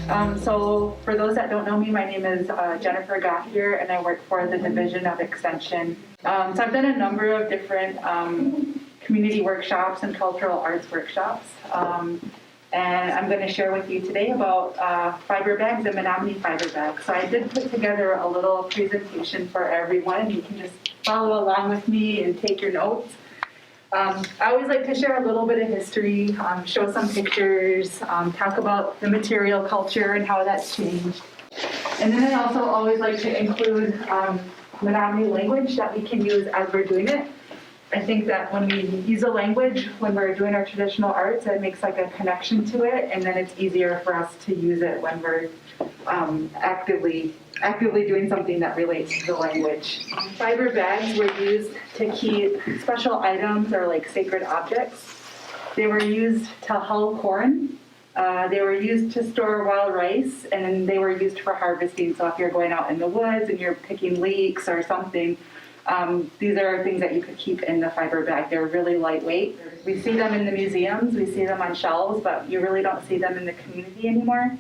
So for those that don't know me, my name is Jennifer Gauthier, and I work for the Division of Extension. So I've done a number of different community workshops and cultural arts workshops. And I'm going to share with you today about fiber bags and Menominee fiber bags. So I did put together a little presentation for everyone. You can just follow along with me and take your notes. I always like to share a little bit of history, show some pictures, talk about the material culture and how that's changed. And then I also always like to include Menominee language that we can use as we're doing it. I think that when we use a language, when we're doing our traditional arts, it makes like a connection to it, and then it's easier for us to use it when we're actively doing something that relates to the language. Fiber bags were used to keep special items or like sacred objects. They were used to hull corn. They were used to store wild rice, and then they were used for harvesting. So if you're going out in the woods and you're picking leeks or something, these are things that you could keep in the fiber bag. They're really lightweight. We see them in the museums, we see them on shelves, but you really don't see them in the community anymore.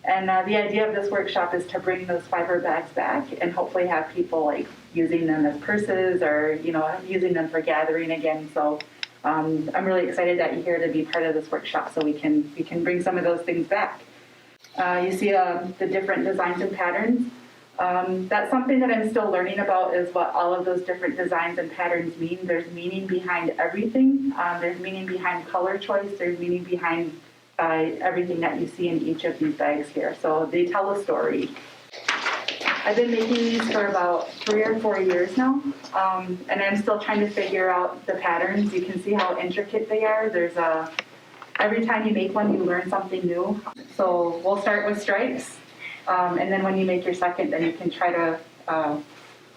And the idea of this workshop is to bring those fiber bags back and hopefully have people like using them as purses or, you know, using them for gathering again. So I'm really excited that you're here to be part of this workshop so we can bring some of those things back. You see the different designs and patterns. That's something that I'm still learning about, is what all of those different designs and patterns mean. There's meaning behind everything. There's meaning behind color choice. There's meaning behind everything that you see in each of these bags here. So they tell a story. I've been making these for about 3 or 4 years now, and I'm still trying to figure out the patterns. You can see how intricate they are. Every time you make one, you learn something new. So we'll start with stripes. And then when you make your second, then you can try to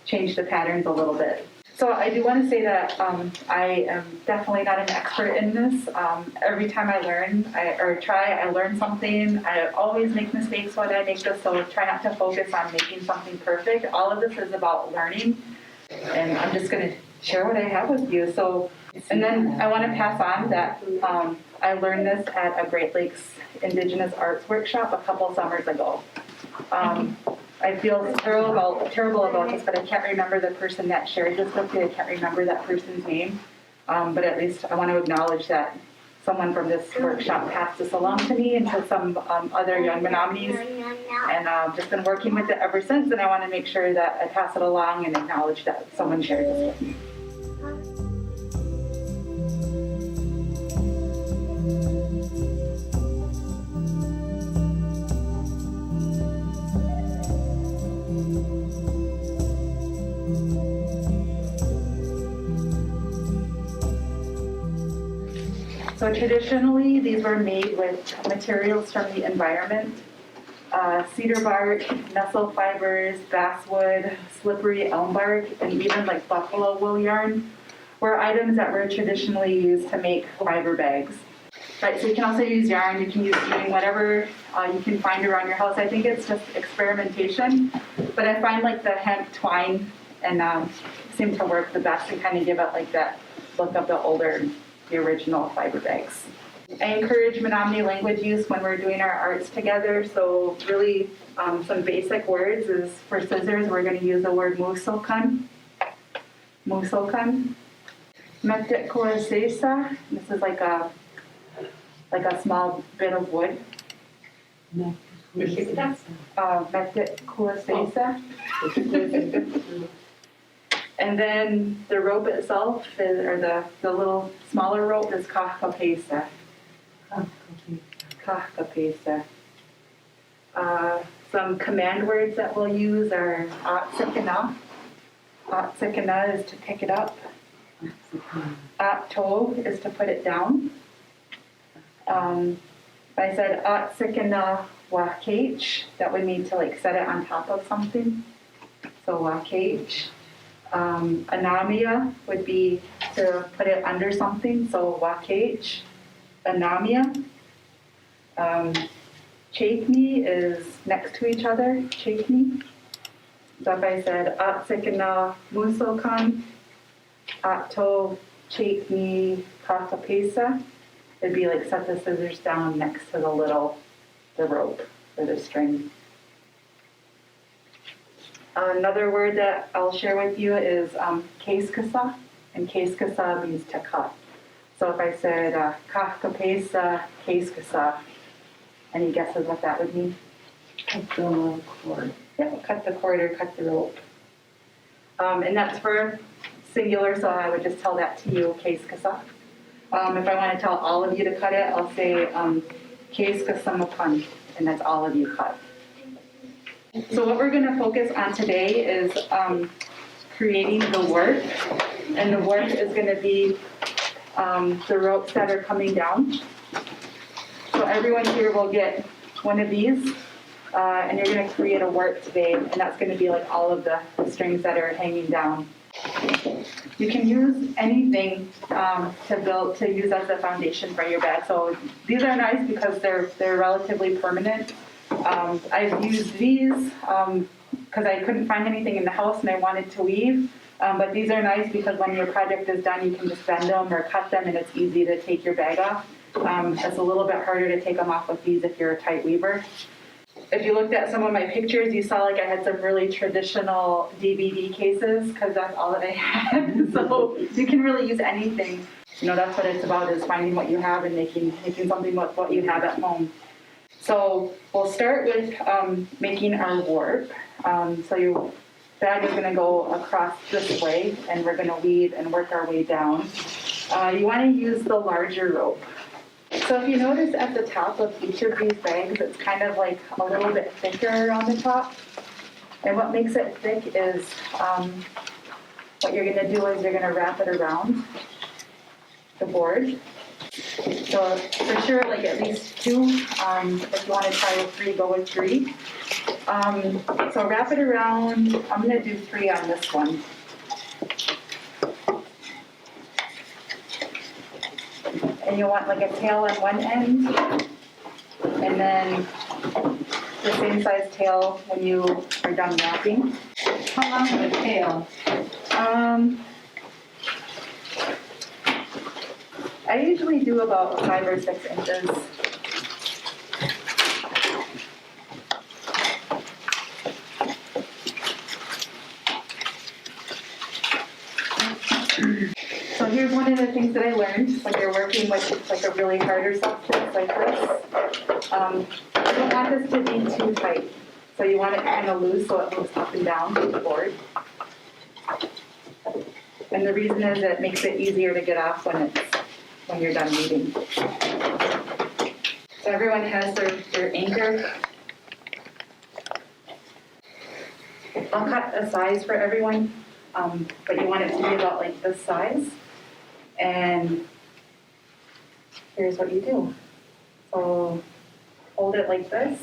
change the patterns a little bit. So I do want to say that I am definitely not an expert in this. Every time I learn I learn something. I always make mistakes when I make this, so try not to focus on making something perfect. All of this is about learning, and I'm just going to share what I have with you. So, and then I want to pass on that I learned this at a Great Lakes Indigenous Arts Workshop a couple summers ago. I feel terrible about this, but I can't remember the person that shared this with me. I can't remember that person's name, but at least I want to acknowledge that someone from this workshop passed this along to me and to some other young Menominees, and I've just been working with it ever since, and I want to make sure that I pass it along and acknowledge that someone shared this with me. So traditionally, these were made with materials from the environment. Cedar bark, nestle fibers, basswood, slippery elm bark, and even like buffalo wool yarn were items that were traditionally used to make fiber bags. Right, so you can also use yarn, you can use whatever you can find around your house. I think it's just experimentation, but I find like the hemp twine and seem to work the best and kind of give it like that look of the original fiber bags. I encourage Menominee language use when we're doing our arts together. So really some basic words is for scissors, we're going to use the word musokan. Musokan. Mektet kuasesa. This is like a small bit of wood. Mektet kuasesa. And then the rope itself, or the little smaller rope, is kahkapesa. Kahkapesa. Some command words that we'll use are atsikana. Atsikana is to pick it up. Atto is to put it down. I said atsikana wakach, that would mean to like set it on top of something. So wakach. Anamia would be to put it under something, so wakach, anamia. Chakni is next to each other, chakni. So if I said atsikana musokan, atto chakni kakapesa, it'd be like set the scissors down next to the rope. for the string. Another word that I'll share with you is keskasa, and keskasa means to cut. So if I said kafkapesa keskasa, any guesses what that would mean? Cut the cord. Yep, cut the cord or cut the rope. And that's for singular, so I would just tell that to you, keskasa. If I want to tell all of you to cut it, I'll say keskasamapan, and that's all of you cut. So what we're going to focus on today is creating the work, and the work is going to be the ropes that are coming down. So everyone here will get one of these, and you're going to create a work today, and that's going to be like all of the strings that are hanging down. You can use anything to use as a foundation for your bag. So these are nice because they're relatively permanent. I've used these because I couldn't find anything in the house and I wanted to weave. But these are nice because when your project is done, you can just bend them or cut them and it's easy to take your bag off. It's a little bit harder to take them off with these if you're a tight weaver. If you looked at some of my pictures, you saw like I had some really traditional DVD cases because that's all that I had. So you can really use anything. You know, that's what it's about, is finding what you have and making something with what you have at home. So we'll start with making our warp. So your bag is going to go across this way, and we're going to weave and work our way down. You want to use the larger rope. So if you notice at the top of each of these bags, it's kind of like a little bit thicker around the top. And what makes it thick is what you're going to do is you're going to wrap it around the board. So for sure, like at least 2. If you want to try with 3, go with 3. So wrap it around. I'm going to do 3 on this one. And you want like a tail on one end, and then the same size tail when you are done wrapping. How long is the tail? I usually do about 5 or 6 inches. So here's one of the things that I learned when you're working with like a really harder substance like this. You don't want this to be too tight. So you want it kind of loose so it moves up and down the board. And the reason is it makes it easier to get off when you're done weaving. So everyone has their anchor. I'll cut a size for everyone, but you want it to be about like this size. And here's what you do. So hold it like this,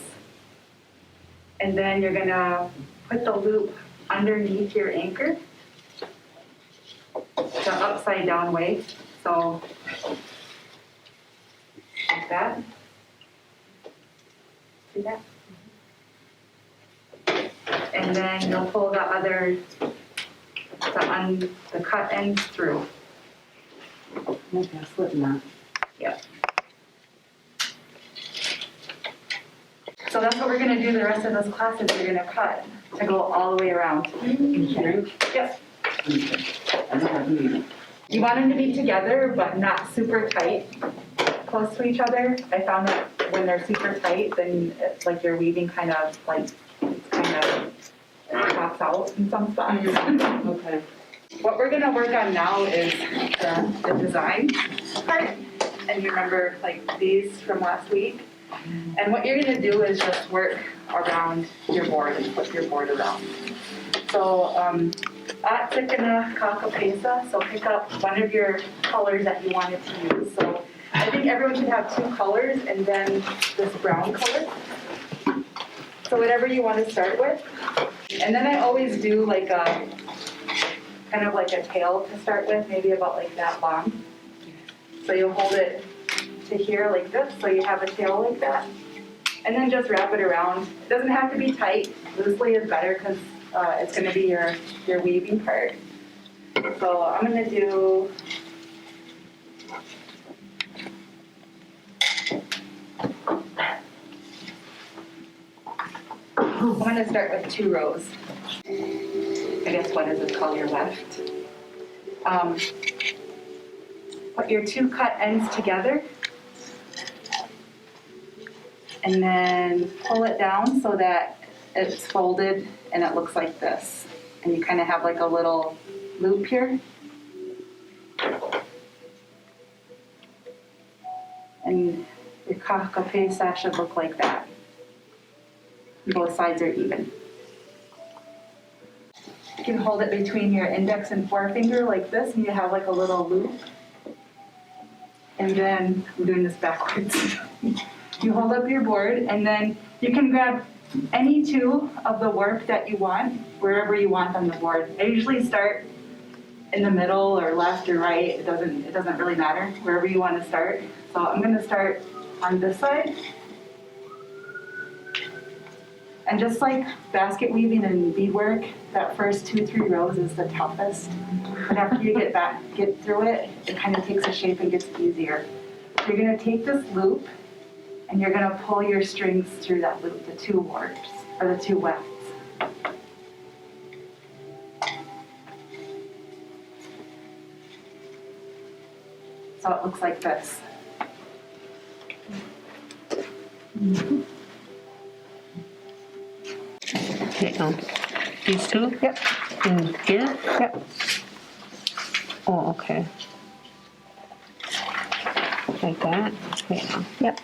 and then you're gonna put the loop underneath your anchor, the upside down way. So like that. See that? And then you'll pull the cut ends through. Maybe a slip knot. Yep. So that's what we're going to do the rest of this class is you're going to cut to go all the way around. Yep. You want them to be together, but not super tight, close to each other. I found that when they're super tight, then it's like your weaving kind of pops out in some spots. Okay. What we're going to work on now is the design part. And you remember like these from last week. And what you're going to do is just work around your board and flip your board around. So at Tikana Kakapesa, so pick up one of your colors that you wanted to use. So I think everyone should have 2 colors and then this brown color. So whatever you want to start with. And then I always do like a kind of like a tail to start with, maybe about like that long. So you'll hold it to here like this, so you have a tail like that. And then just wrap it around. It doesn't have to be tight. Loosely is better because it's going to be your weaving part. So I'm going to do I'm going to start with 2 rows. I guess what is it called, your left? Put your 2 cut ends together. And then pull it down so that it's folded and it looks like this. And you kind of have like a little loop here. And your kakapesa should look like that. Both sides are even. You can hold it between your index and forefinger like this, and you have like a little loop. And then, I'm doing this backwards. You hold up your board, and then you can grab any 2 of the work that you want, wherever you want on the board. I usually start in the middle or left or right. It doesn't really matter, wherever you want to start. So I'm going to start on this side. And just like basket weaving and beadwork, that first 2-3 rows is the toughest. But after you get through it, it kind of takes a shape and gets easier. You're going to take this loop and you're going to pull your strings through that loop, the 2 warps, or the 2 wefts. So it looks like this. Okay, these 2? Yep. And here? Yep. Oh, okay. Like that? Yeah. Yep.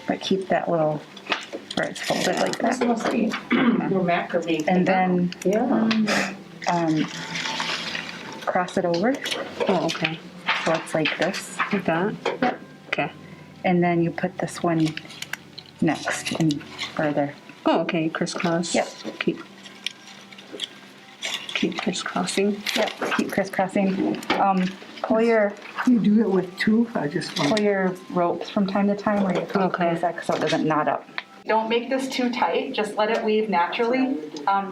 But keep that little, where it's folded like that. Your macrame. And then Yeah. cross it over. Oh, okay. So it's like this. Like that? Yep. Okay. And then you put this one next and further. Oh, okay, crisscross. Yep. Keep crisscrossing. Yep. Keep crisscrossing. Pull You do it with 2? I just want. your ropes from time to time where you can Okay. close that so it doesn't knot up. Don't make this too tight. Just let it weave naturally.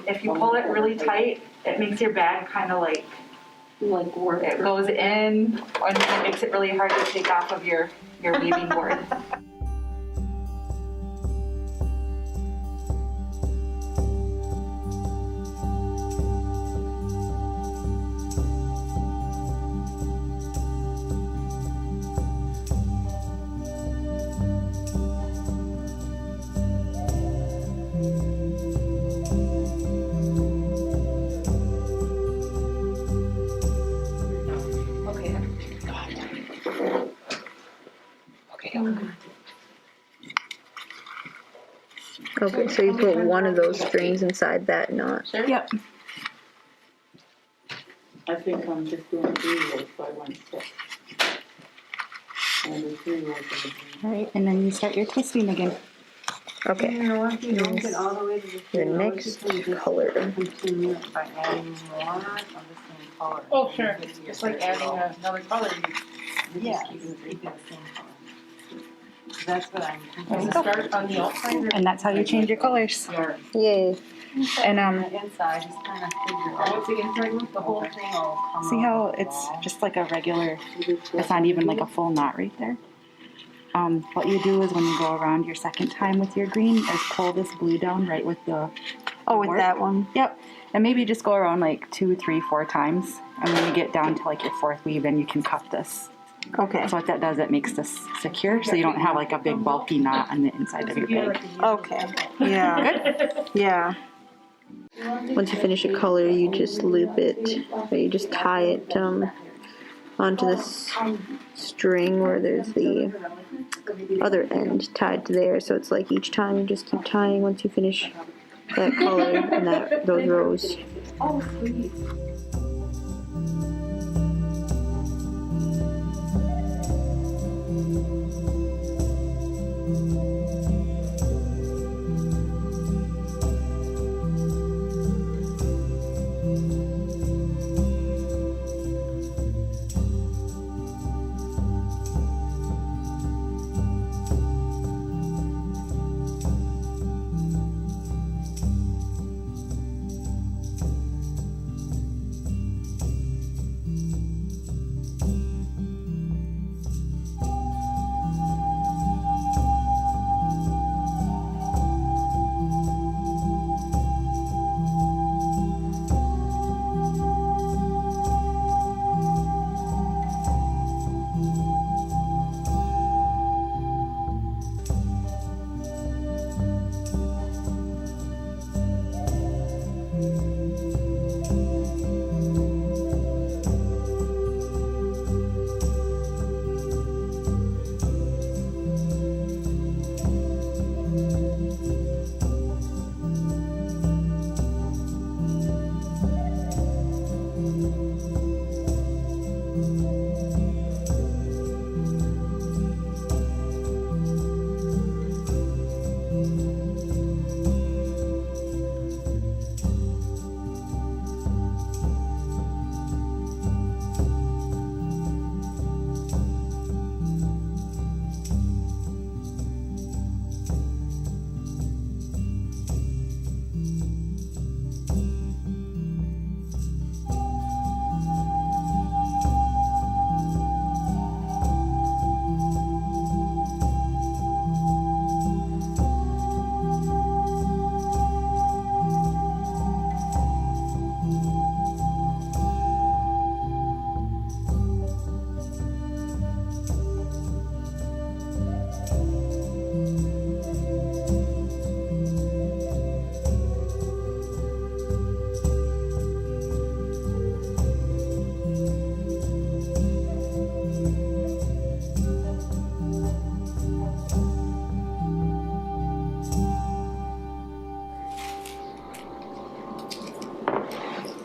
If you pull it really tight, it makes your bag kind of like Work. it goes in, and it makes it really hard to take off of your weaving board. Okay, so you put one of those strings inside that knot. Yep. I think I'm just doing 3 rows, so I want 6. And the 3 rows. All right, and then you start your twisting again. Okay, You know what, you don't get all the way to the the 3 rows, next you just color. continue it by adding more of the same color. Oh, sure. Just like adding another color. Yeah, keep it the same color. That's what I'm. Does it start on the outside? And that's how you change your colors. Or Yay. And the inside, just kind of figure out. What's the inside look? The whole thing will come see out how of the it's ball. just like a regular, it's not even like a full knot right there. What you do is when you go around your second time with your green is pull this blue down right with the Oh, with warp. that one. Yep. And maybe just go around like 2, 3, 4 times. And when you get down to like your 4th weave, then you can cut this. Okay. So what that does, it makes this secure so you don't have like a big bulky knot on the inside of your bag. Okay. Yeah. Yeah. Once you finish a color, you just loop it, or you just tie it onto this string where there's the other end tied to there. So it's like each time you just keep tying once you finish that color and those rows. Oh, sweet.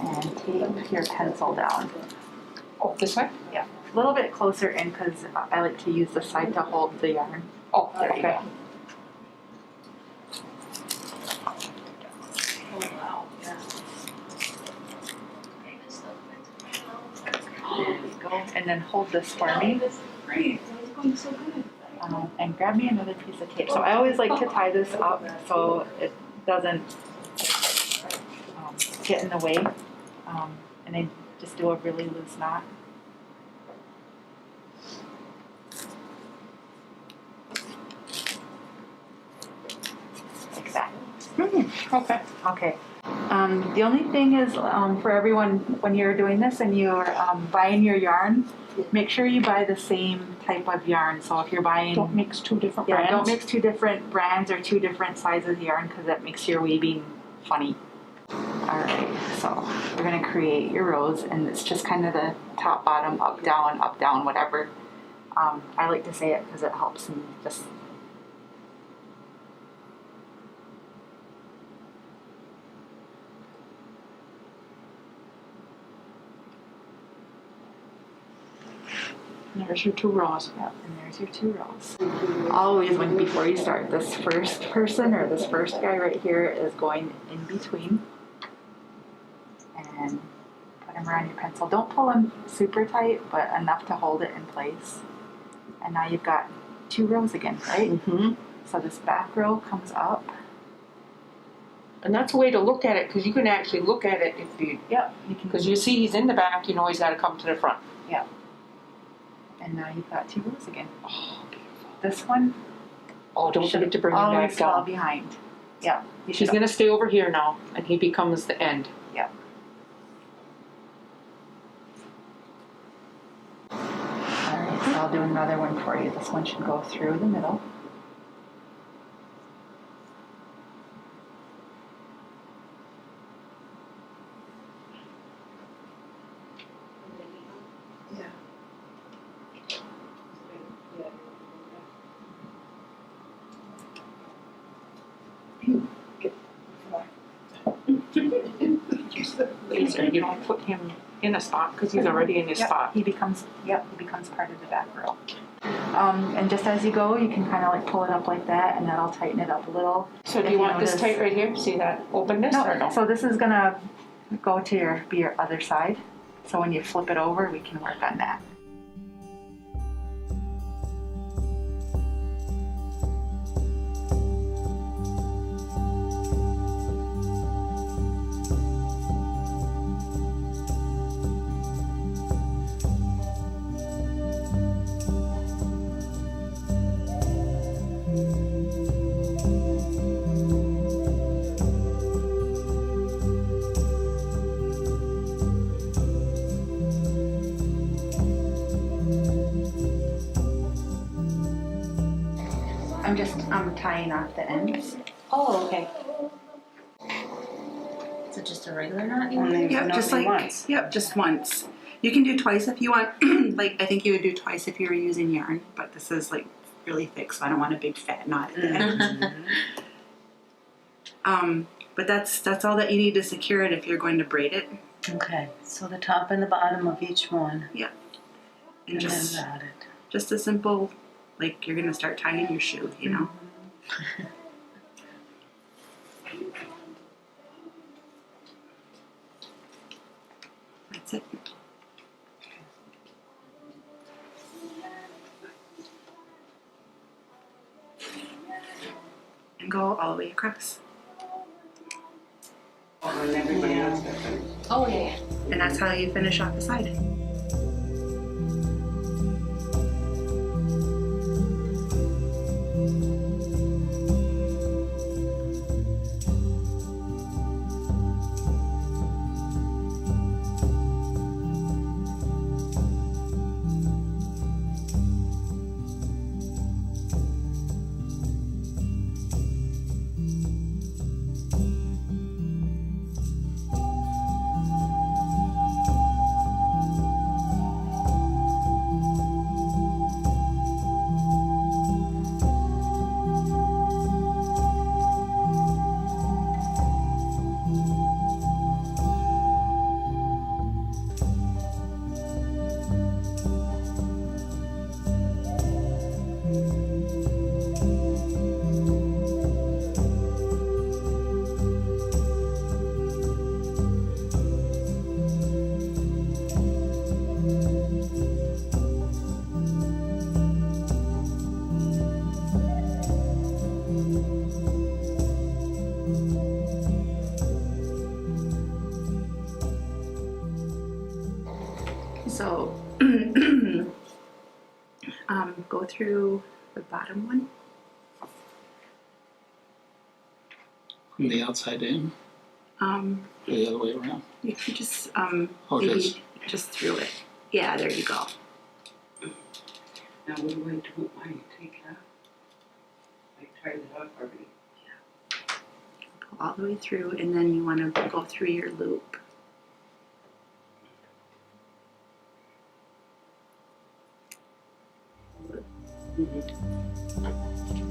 And take your pencil down. Oh, this way? Yeah, a little bit closer in because I like to use the side to hold the yarn. Oh, There you go. There you go. And then hold this for me. And grab me another piece of tape. So I always like to tie this up so it doesn't get in the way. And then just do a really loose knot. Like that. okay. Okay. The only thing is, for everyone, when you're doing this and you're buying your yarn, make sure you buy the same type of yarn. So if you're buying, Don't mix two different yeah, brands. don't mix two different brands or two different sizes of yarn because that makes your weaving funny. All right, so we're gonna create your rows, and it's just kind of the top, bottom, up, down, whatever. I like to say it because it helps me just. There's your two rows. Yep, and there's your two rows. Always, before you start, this first person or this first guy right here is going in between. And put him around your pencil. Don't pull him super tight, but enough to hold it in place. And now you've got two rows again, right? Mm-hmm. So this back row comes up. And that's a way to look at it because you can actually look at it if you, Yep. You can. because you see he's in the back, you know he's got to come to the front. Yep. And now you've got two rows again. This one Oh, don't forget to bring him always back fall down. behind. Yep. You He's should. going to stay over here now, and he becomes the end. Yep. Alright, so I'll do another one for you. This one should go through the middle. Laser, you don't put him in a spot because he's already in his Yep, spot. he becomes part of the back row. And just as you go, you can kind of like pull it up like that, and that'll tighten it up a little. So do If you want this notice- tight right here? See that openness or no? So this is gonna go to be your other side. So when you flip it over, we can work on that. I'm just tying off the ends. Oh, okay. Is it just a regular knot? Yep, just like yep, just once. You can do twice if you want. Like I think you would do twice if you were using yarn, but this is like really thick, so I don't want a big fat knot at the end. But that's all that you need to secure it if you're going to braid it. Okay, so the top and the bottom of each one, and and just then add it. just a simple, like you're gonna start tying your shoe, you know. That's it. And go all the way across. Oh, yeah. And that's how you finish off the side. So go through the bottom one. From the outside in, or the other way around. You can just just- just through it. Yeah, there you go. Now, what do I do with mine? Take it out? I tried it out already. Go all the way through, and then you want to go through your loop. Mm-hmm.